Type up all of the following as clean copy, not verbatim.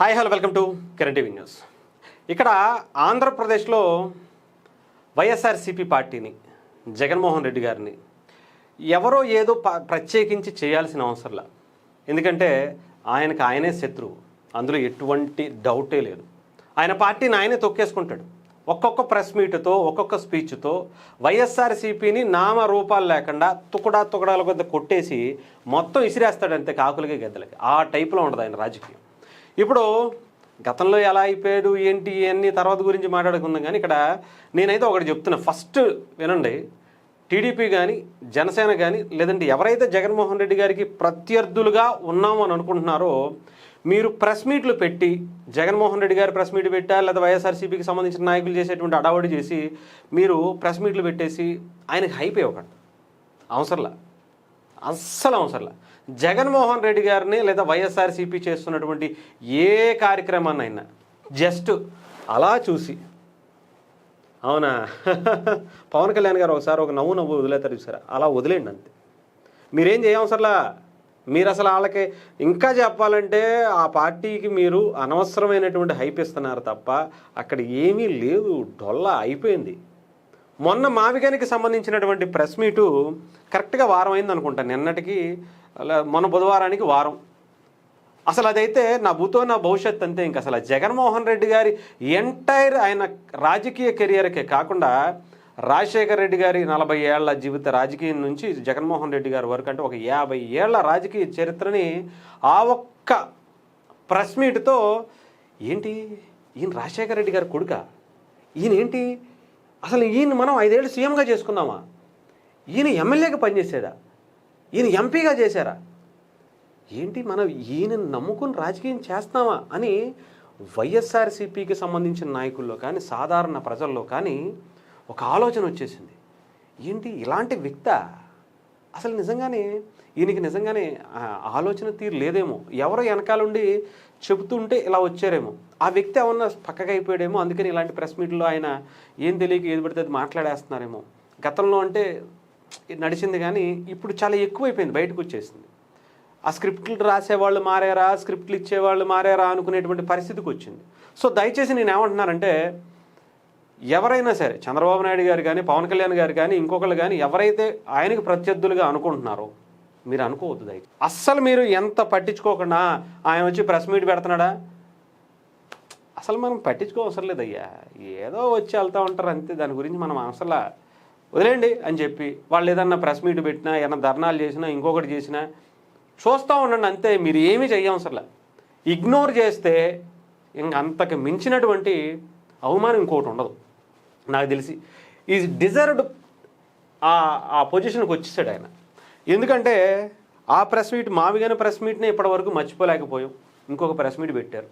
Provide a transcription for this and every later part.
Hi hello welcome to Kiran TV news. ఇక్కడ ఆంధ్రప్రదేశ్లో వైఎస్ఆర్సీపీ పార్టీని జగన్మోహన్ రెడ్డి గారిని ఎవరో ఏదో ప్రత్యేకించి చేయాల్సిన అవసరంలా. ఎందుకంటే ఆయనే శత్రువు, అందులో ఎటువంటి డౌటే లేదు. ఆయన పార్టీని ఆయనే తొక్కేసుకుంటాడు. ఒక్కొక్క ప్రెస్ మీటుతో ఒక్కొక్క స్పీచ్తో వైఎస్ఆర్సీపీని నామరూపాలు లేకుండా తుకడాల కొద్ది కొట్టేసి మొత్తం ఇసిరేస్తాడంతే కాకులకి గద్దలకి. ఆ టైప్లో ఉండదు ఆయన రాజకీయం. ఇప్పుడు గతంలో ఎలా అయిపోయాడు ఏంటి అన్ని తర్వాత గురించి మాట్లాడుకుందాం. కానీ ఇక్కడ నేనైతే ఒకటి చెప్తున్నా, ఫస్ట్ వినండి. టీడీపీ కానీ జనసేన కానీ లేదంటే ఎవరైతే జగన్మోహన్ రెడ్డి గారికి ప్రత్యర్థులుగా ఉన్నాము అని అనుకుంటున్నారో మీరు ప్రెస్ మీట్లు పెట్టి జగన్మోహన్ రెడ్డి గారు ప్రెస్ మీట్ పెట్టా లేదా వైఎస్ఆర్సీపీకి సంబంధించిన నాయకులు చేసేటువంటి అడావడి చేసి మీరు ప్రెస్ మీట్లు పెట్టేసి ఆయనకి హైప్ ఇవ్వకండి. అవసరంలా, అస్సలు అవసరంలా. జగన్మోహన్ రెడ్డి గారిని లేదా వైఎస్ఆర్సీపీ చేస్తున్నటువంటి ఏ కార్యక్రమాన్ని అయినా జస్ట్ అలా చూసి అవునా పవన్ కళ్యాణ్ గారు ఒకసారి ఒక నవ్వు వదిలేతారు చూసారా, అలా వదిలేండి అంతే. మీరేం చేయవసరలా. మీరు అసలు వాళ్ళకి ఇంకా చెప్పాలంటే ఆ పార్టీకి మీరు అనవసరమైనటువంటి హైప్ ఇస్తున్నారు తప్ప అక్కడ ఏమీ లేదు, డొల్లా అయిపోయింది. మొన్న మావిగానికి సంబంధించినటువంటి ప్రెస్ మీటు కరెక్ట్గా వారం అయింది అనుకుంటాను, నిన్నటికి మొన్న బుధవారానికి వారం. అసలు అదైతే నా భూతో నా భవిష్యత్ అంతే. ఇంక అసలు జగన్మోహన్ రెడ్డి గారి ఎంటైర్ ఆయన రాజకీయ కెరియర్కే కాకుండా రాజశేఖర రెడ్డి గారి 40 ఏళ్ల జీవిత రాజకీయం నుంచి జగన్మోహన్ రెడ్డి గారి వరకు అంటే ఒక 50 ఏళ్ల రాజకీయ చరిత్రని ఆ ఒక్క ప్రెస్ మీట్తో ఏంటి ఈయన రాజశేఖర రెడ్డి గారి కొడుక, ఈయన ఏంటి అసలు ఈయన మనం 5 ఏళ్ళు సీఎంగా చేసుకున్నామా, ఈయన ఎమ్మెల్యేగా పనిచేసేదా, ఈయన ఎంపీగా చేశారా, ఏంటి మనం ఈయన నమ్ముకుని రాజకీయం చేస్తామా అని వైఎస్ఆర్సీపీకి సంబంధించిన నాయకుల్లో కానీ సాధారణ ప్రజల్లో కానీ ఒక ఆలోచన వచ్చేసింది. ఏంటి ఇలాంటి వ్యక్తి అసలు నిజంగానే ఈయనకి నిజంగానే ఆలోచన తీరు లేదేమో, ఎవరో వెనకాలండి చెబుతుంటే ఇలా వచ్చారేమో, ఆ వ్యక్తి ఏమన్నా పక్కగా అయిపోయాడేమో, అందుకని ఇలాంటి ప్రెస్ మీట్లో ఆయన ఏం తెలియక ఏది పడితే అది మాట్లాడేస్తున్నారేమో. గతంలో అంటే నడిచింది కానీ ఇప్పుడు చాలా ఎక్కువైపోయింది, బయటకు వచ్చేసింది. ఆ స్క్రిప్ట్లు రాసేవాళ్ళు మారారా, స్క్రిప్ట్లు ఇచ్చేవాళ్ళు మారారా అనుకునేటువంటి పరిస్థితికి వచ్చింది. సో దయచేసి నేను ఏమంటున్నానంటే ఎవరైనా సరే చంద్రబాబు నాయుడు గారు కానీ పవన్ కళ్యాణ్ గారు కానీ ఇంకొకళ్ళు కానీ ఎవరైతే ఆయనకి ప్రత్యర్థులుగా అనుకుంటున్నారో మీరు అనుకోవద్దు దయచేసి. అస్సలు మీరు ఎంత పట్టించుకోకుండా ఆయన వచ్చి ప్రెస్ మీట్ పెడుతున్నాడా, అసలు మనం పట్టించుకోవసరం లేదయ్యా, ఏదో వచ్చి వెళ్తూ ఉంటారు అంతే. దాని గురించి మనం అసలు వదిలేండి అని చెప్పి వాళ్ళు ఏదన్నా ప్రెస్ మీట్ పెట్టినా ఏదైనా ధర్నాలు చేసినా ఇంకొకటి చేసినా చూస్తూ ఉండండి అంతే. మీరు ఏమీ చెయ్యవసరలే. ఇగ్నోర్ చేస్తే ఇంక అంతకు మించినటువంటి అవమానం ఇంకోటి ఉండదు నాకు తెలిసి. ఈజ్ డిజర్వ్డ్ ఆ పొజిషన్కి వచ్చేసాడు ఆయన. ఎందుకంటే ఆ ప్రెస్ మీట్ మావిగానే ప్రెస్ మీట్ని ఇప్పటివరకు మర్చిపోలేకపోయాం. ఇంకొక ప్రెస్ మీట్ పెట్టారు.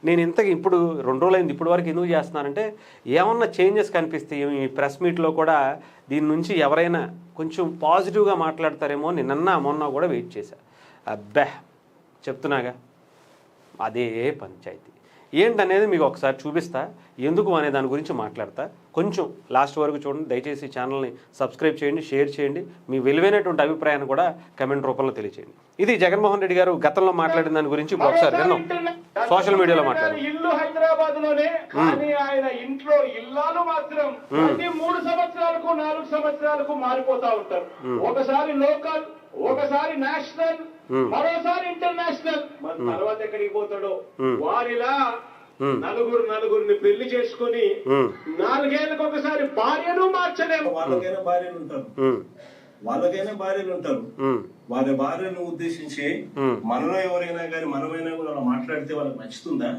నేను ఇంతకు ఇప్పుడు 2 రోజులైంది ఇప్పటి వరకు ఎందుకు చేస్తున్నానంటే ఏమన్నా చేంజెస్ కనిపిస్తాయి ఈ ప్రెస్ మీట్లో కూడా, దీని నుంచి ఎవరైనా కొంచెం పాజిటివ్గా మాట్లాడతారేమో నిన్న మొన్న కూడా వెయిట్ చేశా. అబ్బా చెప్తున్నాగా అదే పంచాయతీ ఏంటనేది మీకు ఒకసారి చూపిస్తా, ఎందుకు అనే దాని గురించి మాట్లాడతా. కొంచెం లాస్ట్ వరకు చూడండి దయచేసి. ఛానల్ని సబ్స్క్రైబ్ చేయండి, షేర్ చేయండి, మీ విలువైనటువంటి అభిప్రాయాన్ని కూడా కమెంట్ రూపంలో తెలియచేయండి. ఇది జగన్మోహన్ రెడ్డి గారు గతంలో మాట్లాడిన దాని గురించి ఇప్పుడు ఒకసారి విన్నాం, సోషల్ మీడియాలో మాట్లాడారు. ఇల్లు హైదరాబాద్ లోనే, కానీ ఆయన ఇంట్లో ఇల్లాలు మాత్రం ప్రతి 3 సంవత్సరాలకు 4 సంవత్సరాలకు మారిపోతా ఉంటారు. ఒకసారి లోకల్, ఒకసారి నేషనల్, మరోసారి ఇంటర్నేషనల్. తర్వాత ఎక్కడికి పోతాడో. వారిలా నలుగురిని పెళ్లి చేసుకుని 4 ఏళ్ళకు ఒకసారి భార్యను మార్చలేము. వాళ్ళకైనా భార్యలు ఉంటారు. వాళ్ళ భార్యను ఉద్దేశించి మనలో ఎవరైనా కానీ మనమైనా కూడా మాట్లాడితే వాళ్ళకి నచ్చుతుందా?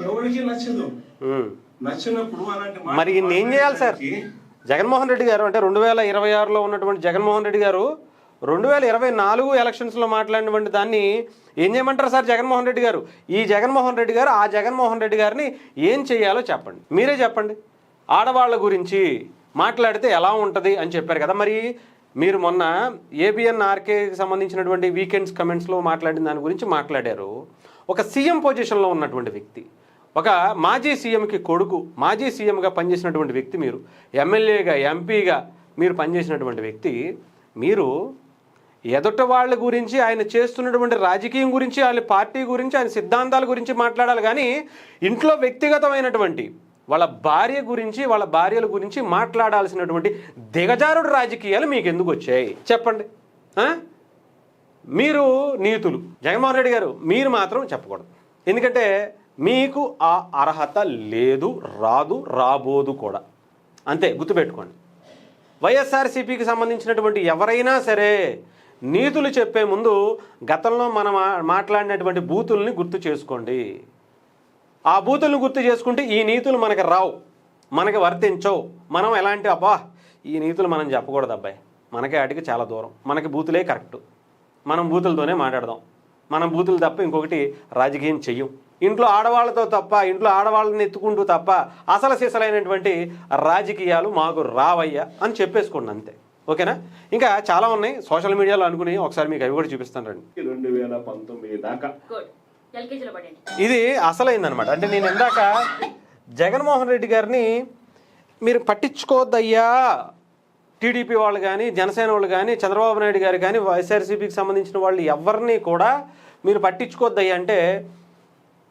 ఎవరికి నచ్చదు. నచ్చినప్పుడు అలాంటి మరి ఏం చేయాలి సార్ జగన్మోహన్ రెడ్డి గారు? అంటే 2026లో ఉన్నటువంటి జగన్మోహన్ రెడ్డి గారు 2024 ఎలక్షన్స్లో మాట్లాడినటువంటి దాన్ని ఏం చేయమంటారు సార్ జగన్మోహన్ రెడ్డి గారు? ఈ జగన్మోహన్ రెడ్డి గారు ఆ జగన్మోహన్ రెడ్డి గారిని ఏం చేయాలో చెప్పండి, మీరే చెప్పండి. ఆడవాళ్ళ గురించి మాట్లాడితే ఎలా ఉంటుంది అని చెప్పారు కదా. మరి మీరు మొన్న ABN-RKకి సంబంధించినటువంటి వీకెండ్స్ కమెంట్స్లో మాట్లాడిన దాని గురించి మాట్లాడారు. ఒక సీఎం పొజిషన్లో ఉన్నటువంటి వ్యక్తి, ఒక మాజీ సీఎంకి కొడుకు, మాజీ సీఎంగా పనిచేసినటువంటి వ్యక్తి, మీరు ఎమ్మెల్యేగా ఎంపీగా మీరు పనిచేసినటువంటి వ్యక్తి, మీరు ఎదుట వాళ్ళ గురించి, ఆయన చేస్తున్నటువంటి రాజకీయం గురించి, ఆయన పార్టీ గురించి, ఆయన సిద్ధాంతాల గురించి మాట్లాడాలి. కానీ ఇంట్లో వ్యక్తిగతమైనటువంటి వాళ్ళ భార్య గురించి, వాళ్ళ భార్యల గురించి మాట్లాడాల్సినటువంటి దిగజారుడు రాజకీయాలు మీకు ఎందుకు వచ్చాయి చెప్పండి. మీరు నీతులు జగన్మోహన్ రెడ్డి గారు మీరు మాత్రం చెప్పకూడదు. ఎందుకంటే మీకు ఆ అర్హత లేదు, రాదు, రాబోదు కూడా. అంతే, గుర్తుపెట్టుకోండి. వైఎస్ఆర్సీపీకి సంబంధించినటువంటి ఎవరైనా సరే నీతులు చెప్పే ముందు గతంలో మనం మాట్లాడినటువంటి బూతుల్ని గుర్తు చేసుకోండి. ఆ బూతుల్ని గుర్తు చేసుకుంటే ఈ నీతులు మనకి రావు, మనకి వర్తించవు. మనం ఎలాంటి అబ్బా ఈ నీతులు మనం చెప్పకూడదు అబ్బాయి, మనకి వాటికి చాలా దూరం, మనకి బూతులే కరెక్టు, మనం బూతులతోనే మాట్లాడదాం, మనం బూతులు తప్ప ఇంకొకటి రాజకీయం చెయ్యం, ఇంట్లో ఆడవాళ్ళతో తప్ప, ఇంట్లో ఆడవాళ్ళని ఎత్తుకుంటూ తప్ప అసలు సిసలైనటువంటి రాజకీయాలు మాకు రావయ్యా అని చెప్పేసుకోండి. అంతే, ఓకేనా? ఇంకా చాలా ఉన్నాయి సోషల్ మీడియాలో అనుకుని, ఒకసారి మీకు అవి కూడా చూపిస్తాను రండి. 2019 దాకా ఇది అసలైందనమాట. అంటే నేను ఇందాక జగన్మోహన్ రెడ్డి గారిని మీరు పట్టించుకోవద్దయ్యా, టీడీపీ వాళ్ళు కానీ, జనసేన వాళ్ళు కానీ, చంద్రబాబు నాయుడు గారు కానీ, వైఎస్ఆర్సీపీకి సంబంధించిన వాళ్ళు ఎవరిని కూడా మీరు పట్టించుకోవద్దయ్యా అంటే,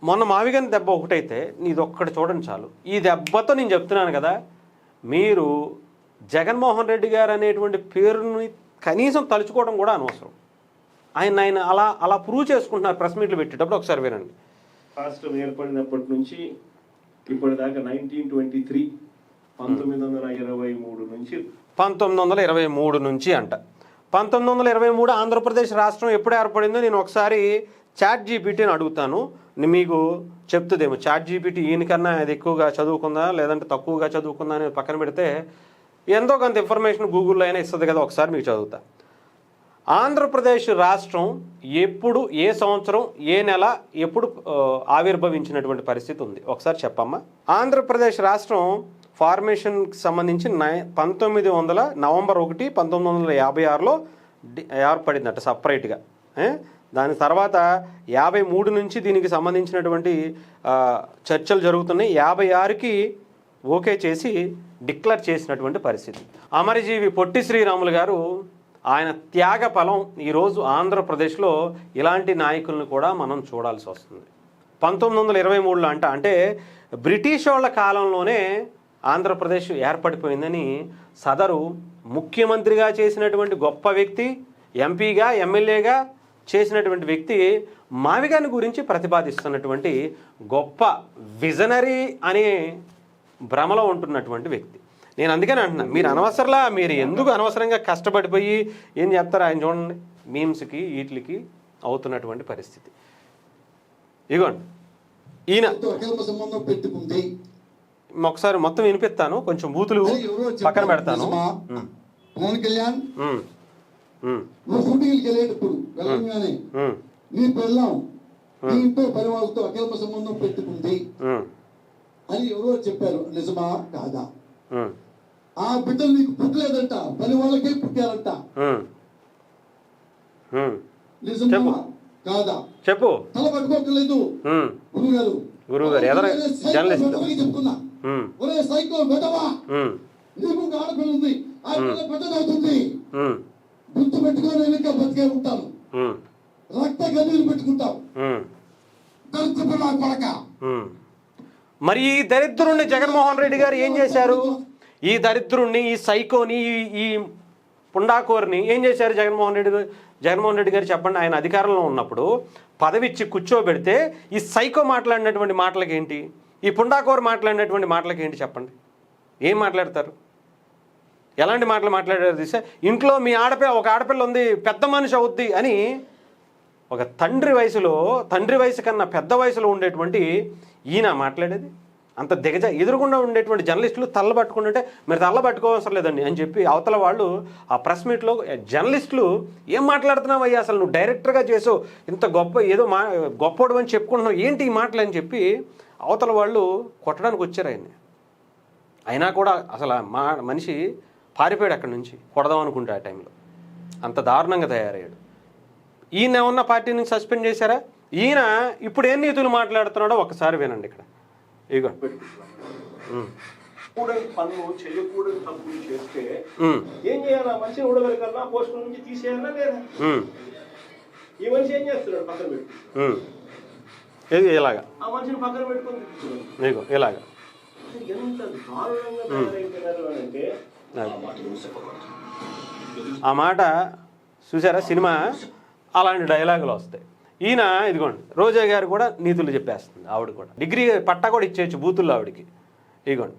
మొన్న మావిగని దెబ్బ ఒకటైతే ఇది ఒక్కటి చూడండి చాలు. ఈ దెబ్బతో నేను చెప్తున్నాను కదా, మీరు జగన్మోహన్ రెడ్డి గారు అనేటువంటి పేరుని కనీసం తలుచుకోవడం కూడా అనవసరం. ఆయన అలా ప్రూవ్ చేసుకుంటున్నారు ప్రెస్ మీట్లు పెట్టేటప్పుడు. ఒకసారి వినండి. రాష్ట్రం ఏర్పడినప్పటి నుంచి ఇప్పటిదాకా 1923 1923 నుంచి అంట. 1923 ఆంధ్రప్రదేశ్ రాష్ట్రం ఎప్పుడు ఏర్పడిందో నేను ఒకసారి చాట్ జీపీటీని అడుగుతాను, మీకు చెప్తుందేమో. చాట్ జీపీటీ ఈయనకన్నా అది ఎక్కువగా చదువుకుందా లేదంటే తక్కువగా చదువుకుందా అని పక్కన పెడితే ఎంతో కొంత ఇన్ఫర్మేషన్ గూగుల్లో అయినా ఇస్తుంది కదా. ఒకసారి మీకు చదువుతా. ఆంధ్రప్రదేశ్ రాష్ట్రం ఎప్పుడు, ఏ సంవత్సరం, ఏ నెల, ఎప్పుడు ఆవిర్భవించినటువంటి పరిస్థితి ఉంది ఒకసారి చెప్పమ్మా. ఆంధ్రప్రదేశ్ రాష్ట్రం ఫార్మేషన్కి సంబంధించి నవంబర్ 1, 1956లో ఏర్పడిందట సపరేట్గా. దాని తర్వాత 53 నుంచి దీనికి సంబంధించినటువంటి చర్చలు జరుగుతున్నాయి. 56కి ఓకే చేసి డిక్లేర్ చేసినటువంటి పరిస్థితి. అమరజీవి పొట్టి శ్రీరాములు గారు, ఆయన త్యాగ ఫలం ఈరోజు ఆంధ్రప్రదేశ్లో ఇలాంటి నాయకులను కూడా మనం చూడాల్సి వస్తుంది. 1923లో అంటే బ్రిటిష్ వాళ్ళ కాలంలోనే ఆంధ్రప్రదేశ్ ఏర్పడిపోయిందని సదరు ముఖ్యమంత్రిగా చేసినటువంటి గొప్ప వ్యక్తి, ఎంపీగా, ఎమ్మెల్యేగా చేసినటువంటి వ్యక్తి మావిగాని గురించి ప్రతిపాదిస్తున్నటువంటి గొప్ప విజనరీ అనే భ్రమలో ఉంటున్నటువంటి వ్యక్తి. నేను అందుకని అంటున్నా, మీరు అనవసరంగా, మీరు ఎందుకు అనవసరంగా కష్టపడిపోయి ఏం చెప్తారు? ఆయన చూడండి, మీమ్స్కి వీటికి అవుతున్నటువంటి పరిస్థితి. ఇగోండి, ఈయన ఒకసారి మొత్తం వినిపిస్తాను, కొంచెం బూతులు పక్కన పెడతాను. పవన్ కళ్యాణ్ నువ్వు షూటింగ్కి వెళ్ళేటప్పుడు వెళ్ళగానే నీ పెళ్ళాం నీ ఇంట్లో పని వాళ్ళతో అక్రమ సంబంధం పెట్టుకుంది అని ఎవరో చెప్పారు, నిజమా కాదా? ఆ బిడ్డలు నీకు పుట్టలేదంట, పని వాళ్ళకే పుట్టారంట, నిజమా కాదా? చెప్పు. తల పట్టుకోకలేదు గురువు గారు చెప్తున్నా. ఒరే సైకో వెదవా, నీకు ఒక ఆడపిల్ల ఉంది, ఆ పిల్ల పెద్దదవుతుంది, గుర్తు పెట్టుకొని వెనుక బతికే ఉంటాను, రక్త గదిలు పెట్టుకుంటావు. కొడక. మరి ఈ దరిద్రుణ్ణి జగన్మోహన్ రెడ్డి గారు ఏం చేశారు? ఈ దరిద్రుణ్ణి, ఈ సైకోని, ఈ పుండాకోరిని ఏం చేశారు జగన్మోహన్ రెడ్డి గారు చెప్పండి. ఆయన అధికారంలో ఉన్నప్పుడు పదవిచ్చి కూర్చోబెడితే ఈ సైకో మాట్లాడినటువంటి మాటలకి ఏంటి, ఈ పుండాకోరు మాట్లాడినటువంటి మాటలకి ఏంటి చెప్పండి? ఏం మాట్లాడతారు? ఎలాంటి మాటలు మాట్లాడారు తీసే? ఇంట్లో మీ ఒక ఆడపిల్ల ఉంది, పెద్ద మనిషి అవుద్ది అని ఒక తండ్రి వయసు కన్నా పెద్ద వయసులో ఉండేటువంటి ఈయన మాట్లాడేది. అంత ఎదురుగుండా ఉండేటువంటి జర్నలిస్టులు తల్లబట్టుకుంటుంటే మీరు తల్లబట్టుకోవసరం లేదండి అని చెప్పి అవతల వాళ్ళు ఆ ప్రెస్ మీట్లో జర్నలిస్టులు ఏం మాట్లాడుతున్నావయ్యా, అసలు నువ్వు డైరెక్టర్గా చేసావు, ఇంత గొప్ప ఏదో గొప్పోడు అని చెప్పుకుంటున్నావు, ఏంటి ఈ మాటలు అని చెప్పి అవతల వాళ్ళు కొట్టడానికి వచ్చారు ఆయన్ని. అయినా కూడా అసలు మనిషి పారిపోయాడు అక్కడి నుంచి, కొడదాం అనుకుంటే ఆ టైంలో. అంత దారుణంగా తయారయ్యాడు. ఈయన ఏమన్నా పార్టీ నుంచి సస్పెండ్ చేశారా? ఈయన ఇప్పుడు ఏం నీతులు మాట్లాడుతున్నాడో ఒకసారి వినండి ఇక్కడ. ఇగో కూడని పనులు చేయకూడని తప్పులు చేస్తే ఏం చేయాలి? ఆ మనిషిని ఊడగలకన్నా పోస్ట్ నుంచి తీసేయాలా లేదా? ఈ మనిషి ఏం చేస్తున్నాడు? పక్కన ఇది ఇలాగా ఆ మనిషిని పక్కన పెట్టుకొని తిప్పుతున్నాడు. మీకు ఇలాగా ఎంత దారుణంగా తయారైపోయినారు అంటే ఆ మాట చూసారా? సినిమా అలాంటి డైలాగులు వస్తాయి. ఈయన ఇదిగోండి రోజా గారు కూడా నీతులు చెప్పేస్తుంది. ఆవిడ కూడా డిగ్రీ పట్టా కూడా ఇచ్చేయచ్చు బూతుల్లో ఆవిడకి. ఇదిగోండి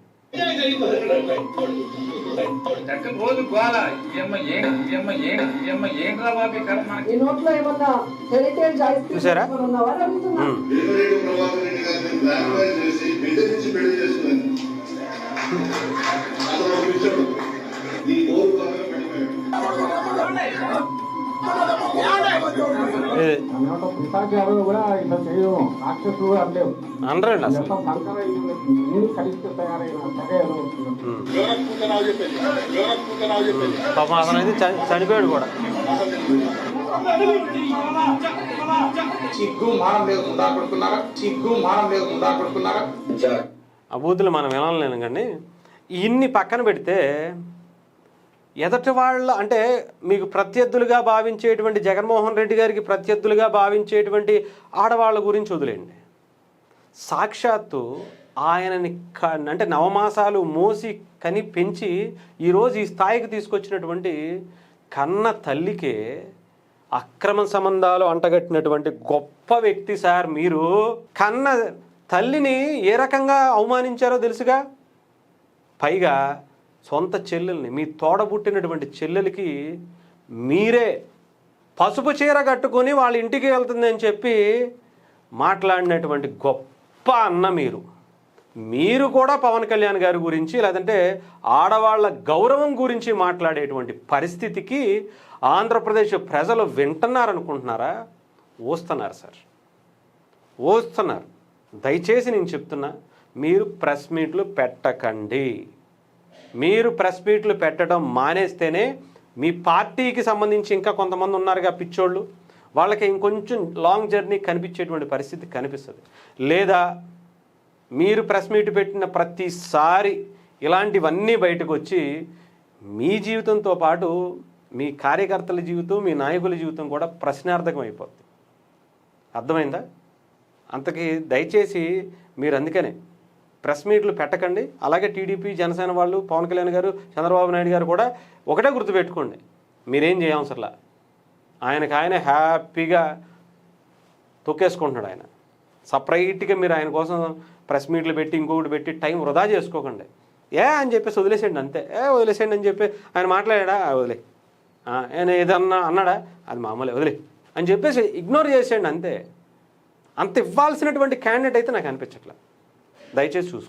రోజు గోల చూసారా? అనరండి అసలు. పాపం అతను అయితే చనిపోయాడు కూడా. ఆ బూతులు మనం వినలేను కానీ ఇన్ని పక్కన పెడితే ఎదటి వాళ్ళ అంటే మీకు ప్రత్యర్థులుగా భావించేటువంటి జగన్మోహన్ రెడ్డి గారికి ప్రత్యర్థులుగా భావించేటువంటి ఆడవాళ్ళ గురించి వదిలేండి. సాక్షాత్తు ఆయనని అంటే నవమాసాలు మోసి కని పెంచి ఈరోజు ఈ స్థాయికి తీసుకొచ్చినటువంటి కన్న తల్లికే అక్రమ సంబంధాలు అంటగట్టినటువంటి గొప్ప వ్యక్తి సార్ మీరు. కన్న తల్లిని ఏ రకంగా అవమానించారో తెలుసుగా. పైగా సొంత చెల్లెల్ని, మీ తోడబుట్టినటువంటి చెల్లెలకి మీరే పసుపు చీర కట్టుకొని వాళ్ళ ఇంటికి వెళ్తుందని చెప్పి మాట్లాడినటువంటి గొప్ప అన్న మీరు. మీరు కూడా పవన్ కళ్యాణ్ గారి గురించి లేదంటే ఆడవాళ్ళ గౌరవం గురించి మాట్లాడేటువంటి పరిస్థితికి ఆంధ్రప్రదేశ్ ప్రజలు వింటున్నారనుకుంటున్నారా? ఓస్తున్నారు సార్, ఓస్తున్నారు. దయచేసి నేను చెప్తున్నా, మీరు ప్రెస్ మీట్లు పెట్టకండి. మీరు ప్రెస్ మీట్లు పెట్టడం మానేస్తేనే మీ పార్టీకి సంబంధించి ఇంకా కొంతమంది ఉన్నారుగా పిచ్చోళ్ళు, వాళ్ళకి ఇంకొంచెం లాంగ్ జర్నీ కనిపించేటువంటి పరిస్థితి కనిపిస్తుంది. లేదా మీరు ప్రెస్ మీట్ పెట్టిన ప్రతిసారి ఇలాంటివన్నీ బయటకు వచ్చి మీ జీవితంతో పాటు మీ కార్యకర్తల జీవితం, మీ నాయకుల జీవితం కూడా ప్రశ్నార్థకం అయిపోతుంది. అర్థమైందా? అంతకీ దయచేసి మీరు అందుకనే ప్రెస్ మీట్లు పెట్టకండి. అలాగే టీడీపీ, జనసేన వాళ్ళు, పవన్ కళ్యాణ్ గారు, చంద్రబాబు నాయుడు గారు కూడా ఒకటే గుర్తుపెట్టుకోండి, మీరేం చేయవసరలా. ఆయన హ్యాపీగా తొక్కేసుకుంటున్నాడు. ఆయన సపరేట్గా మీరు ఆయన కోసం ప్రెస్ మీట్లు పెట్టి ఇంకొకటి పెట్టి టైం వృధా చేసుకోకండి. అని చెప్పేసి వదిలేసేయండి అంతే. వదిలేసేయండి అని చెప్పి ఆయన మాట్లాడా, వదిలే. ఆయన ఏదన్నా అన్నాడా, అది మామూలే, వదిలే అని చెప్పేసి ఇగ్నోర్ చేసేయండి అంతే. అంత ఇవ్వాల్సినటువంటి క్యాండిడేట్ అయితే నాకు అనిపించట్లేదు. దయచేసి చూసుకోండి.